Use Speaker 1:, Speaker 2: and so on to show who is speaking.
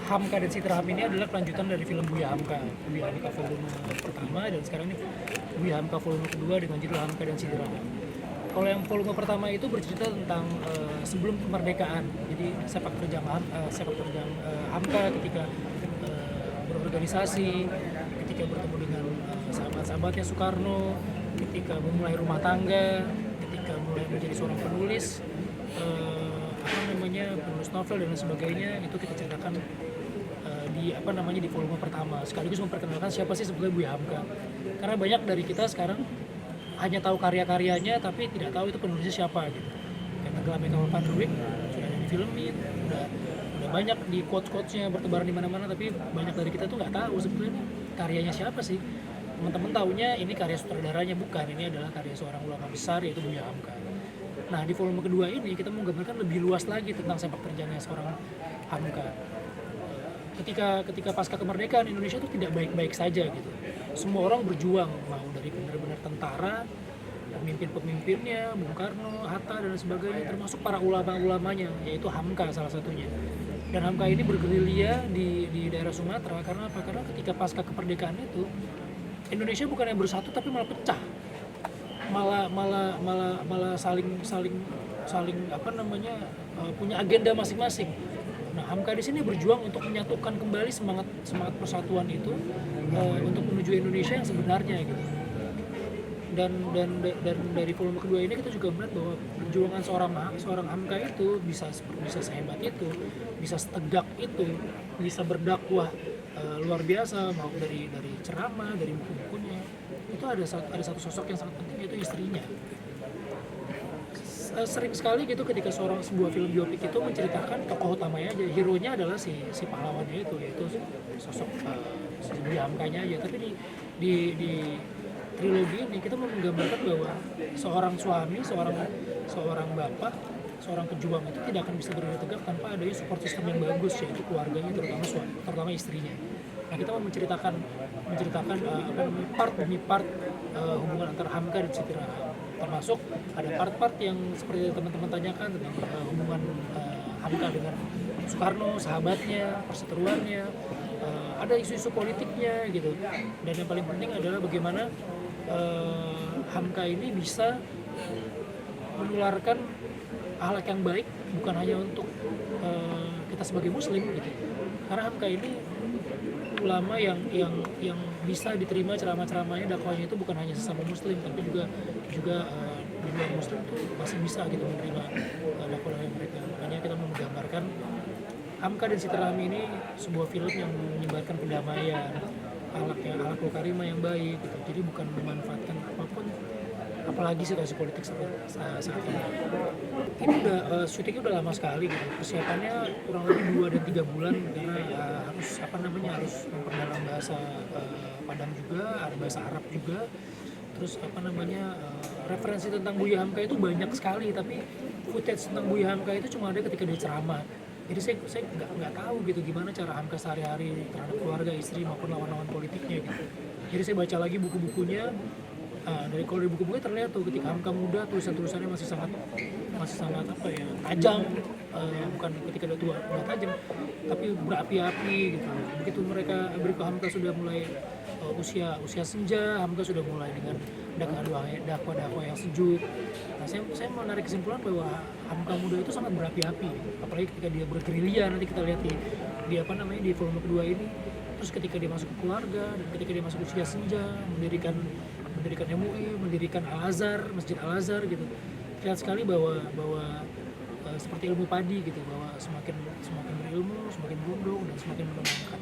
Speaker 1: Hamka dan Citra Ham ini adalah kelanjutan dari film Buya Hamka. Buya Hamka volume pertama dan sekarang ini Buya Hamka volume kedua dengan judul Hamka dan Citra Ham. Kalau yang volume pertama itu bercerita tentang sebelum kemerdekaan. Jadi sepak terjang Hamka ketika berorganisasi, ketika bertemu dengan sahabat-sahabatnya Soekarno, ketika memulai rumah tangga, ketika mulai menjadi seorang penulis, penulis novel dan lain sebagainya. Itu kita ceritakan di volume pertama, sekaligus memperkenalkan siapa sih sebetulnya Buya Hamka. Karena banyak dari kita sekarang hanya tahu karya-karyanya tapi tidak tahu itu penulisnya siapa gitu. Kayak Tenggelamnya Kapal Van der Wijk sudah ada difilmin, udah banyak di quotes-quotesnya bertebaran di mana-mana, tapi banyak dari kita tuh nggak tahu sebetulnya karyanya siapa sih. Teman-teman taunya ini karya sutradaranya, bukan, ini adalah karya seorang ulama besar yaitu Buya Hamka. Nah, di volume kedua ini kita menggambarkan lebih luas lagi tentang sepak terjangnya seorang Hamka. Ketika pasca kemerdekaan Indonesia itu tidak baik-baik saja gitu. Semua orang berjuang, mau dari benar-benar tentara, pemimpin-pemimpinnya, Bung Karno, Hatta dan sebagainya, termasuk para ulama-ulamanya, yaitu Hamka salah satunya. Dan Hamka ini bergerilya di daerah Sumatera karena apa? Karena ketika pasca kemerdekaan itu Indonesia bukan yang bersatu tapi malah pecah. Malah saling punya agenda masing-masing. Nah, Hamka di sini berjuang untuk menyatukan kembali semangat persatuan itu untuk menuju Indonesia yang sebenarnya gitu. Dan dari volume kedua ini kita juga melihat bahwa perjuangan seorang Hamka itu bisa sehebat itu, bisa setegak itu, bisa berdakwah luar biasa, mau dari ceramah, dari buku-bukunya. Itu ada satu sosok yang sangat penting, yaitu istrinya. Sering sekali gitu ketika sebuah film biopik itu menceritakan tokoh utamanya aja, hero-nya adalah si pahlawannya itu, yaitu sosok si Buya Hamkanya aja. Tapi di trilogi ini kita mau menggambarkan bahwa seorang suami, seorang bapak, seorang pejuang itu tidak akan bisa berdiri tegak tanpa adanya support system yang bagus, yaitu keluarganya, terutama istrinya. Nah, kita mau menceritakan part demi part hubungan antara Hamka dan Citra Ham. Termasuk ada part-part yang seperti teman-teman tanyakan tentang hubungan Hamka dengan Soekarno, sahabatnya, perseteruannya, ada isu-isu politiknya gitu. Dan yang paling penting adalah bagaimana Hamka ini bisa menularkan akhlak yang baik bukan hanya untuk kita sebagai muslim gitu. Karena Hamka ini ulama yang bisa diterima ceramah-ceramahnya, dakwahnya itu bukan hanya sesama muslim tapi juga di luar muslim tuh masih bisa gitu menerima dakwah mereka. Makanya kita mau menggambarkan Hamka dan Citra Ham ini sebuah film yang menyebarkan pendamaian, akhlakul karimah yang baik gitu. Jadi bukan memanfaatkan apapun, apalagi situasi politik saat ini. Ini syutingnya udah lama sekali gitu. Persiapannya kurang lebih 2 dan 3 bulan karena ya harus memperdalam bahasa Padang juga, ada bahasa Arab juga. Terus referensi tentang Buya Hamka itu banyak sekali, tapi footage tentang Buya Hamka itu cuma ada ketika dia ceramah. Jadi saya nggak tahu gitu gimana cara Hamka sehari-hari terhadap keluarga, istri maupun lawan-lawan politiknya gitu. Jadi saya baca lagi buku-bukunya. Dari buku-bukunya terlihat tuh ketika Hamka muda tulisan-tulisannya masih sangat tajam, bukan ketika dia tua nggak tajam, tapi berapi-api gitu. Begitu Hamka sudah mulai usia senja, Hamka sudah mulai dengan dakwah yang sejuk. Nah, saya mau narik kesimpulan bahwa Hamka muda itu sangat berapi-api, apalagi ketika dia bergerilya. Nanti kita lihat di volume kedua ini. Terus ketika dia masuk ke keluarga dan ketika dia masuk usia senja, mendirikan MUI, mendirikan Al-Azhar, Masjid Al-Azhar gitu. Lihat sekali bahwa seperti ilmu padi gitu, bahwa semakin berilmu, semakin berundung dan semakin menenangkan.